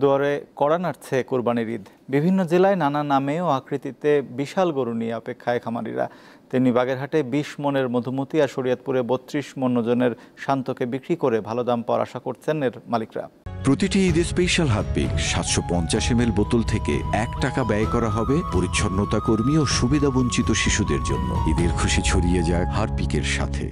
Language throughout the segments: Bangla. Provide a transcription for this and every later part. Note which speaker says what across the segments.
Speaker 1: দুয়ারে কড়া নাড়ছে কোরবানির ঈদ। বিভিন্ন জেলায় নানা নামে ও আকৃতিতে বিশাল গরু নিয়ে অপেক্ষায় খামারিরা। তেমনি বাগেরহাটে ২০ মনের মধুমতি আর শরীয়তপুরে ৩২ মন ওজনের শান্তকে বিক্রি করে ভালো দাম পাওয়ার আশা করছেন এর মালিকরা।
Speaker 2: প্রতিটি ঈদে স্পেশাল হারপিক ৭৫০ ml বোতল থেকে ৳১ ব্যয় করা হবে পরিচ্ছন্নতা কর্মী ও সুবিধাবঞ্চিত শিশুদের জন্য। ঈদের খুশি ছড়িয়ে যায় হারপিকের সাথে।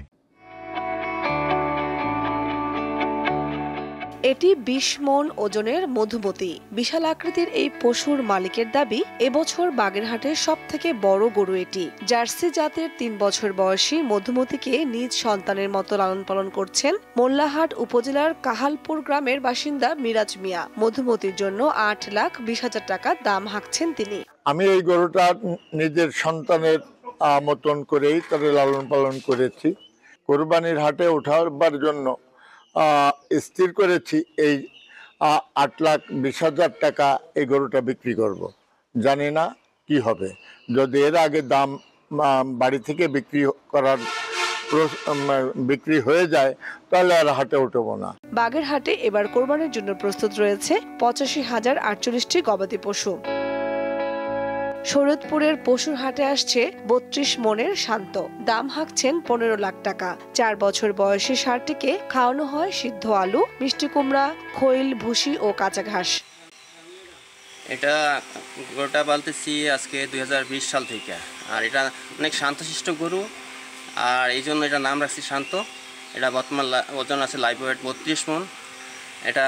Speaker 3: এটি ২০ মন ওজনের মধুমতি। বিশাল আকৃতির এই পশুর মালিকের দাবি, এবছর বাগেরহাটের সবথেকে বড় গরু এটি। জার্সি জাতের ৩ বছর বয়সী মধুমতিকে নিজ সন্তানের মতো লালন পালন করছেন মোল্লাহাট উপজেলার কাহালপুর গ্রামের বাসিন্দা মিরাজ মিয়া। মধুমতির জন্য ৮,২০,০০০ টাকা দাম হাঁকছেন তিনি।
Speaker 4: আমি এই গরুটা নিজের সন্তানের মতন করেই তাদের লালন পালন করেছি। কোরবানির হাটে ওঠাবার জন্য স্থির করেছি এই ৮,২০,০০০ টাকা এই গরুটা বিক্রি করব। জানি না কি হবে। যদি এর আগে দাম বাড়ি থেকে বিক্রি হয়ে যায় তাহলে আর হাটে উঠবো না।
Speaker 3: বাগেরহাটে এবার কোরবানির জন্য প্রস্তুত রয়েছে ৮৫,০৪৮টি গবাদি পশু। শরীয়তপুরের পশুর হাটে আসছে ৩২ মনের শান্ত। দাম হাঁকছেন ১৫ লাখ টাকা। ৪ বছর বয়সী ষাঁড়টিকে খাওয়ানো হয় সিদ্ধ আলু, মিষ্টি কুমড়া, খৈল, ভুসি ও কাঁচা ঘাস।
Speaker 5: এটা গরুটা পালতেছি আজকে ২০২০ সাল থেকে। আর এটা অনেক শান্তশিষ্ট গরু, আর এই জন্য এটা নাম রাখছি শান্ত। এটা বর্তমান ওজন আছে লাইভ ওয়েট ৩২ মন। এটা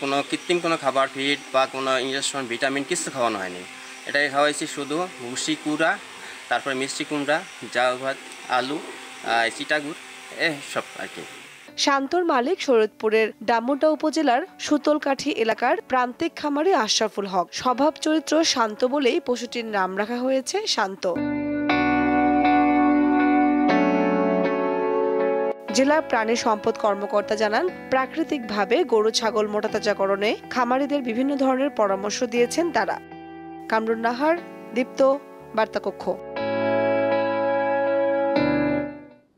Speaker 5: কোনো কৃত্রিম কোনো খাবার, ফিড বা কোনো ইঞ্জেকশন, ভিটামিন কিছু খাওয়ানো হয়নি। এটাকে খাওয়াইছি শুধু ভুসি, কুড়া, তারপরে মিষ্টি কুমড়া, জাউ ভাত, আলু, চিটাগুড়, সব আর কি।
Speaker 3: শান্তর মালিক শরীয়তপুরের ডামুড্যা উপজেলার সুতলকাঠি এলাকার প্রান্তিক খামারি আশরাফুল হক। স্বভাব চরিত্র শান্ত বলেই পশুটির নাম রাখা হয়েছে শান্ত। জেলা প্রাণী সম্পদ কর্মকর্তা জানান, প্রাকৃতিকভাবে গরু ছাগল মোটাতাজাকরণে খামারিদের বিভিন্ন ধরনের পরামর্শ দিয়েছেন তারা। কামরুন নাহার, দীপ্ত, বার্তা কক্ষ।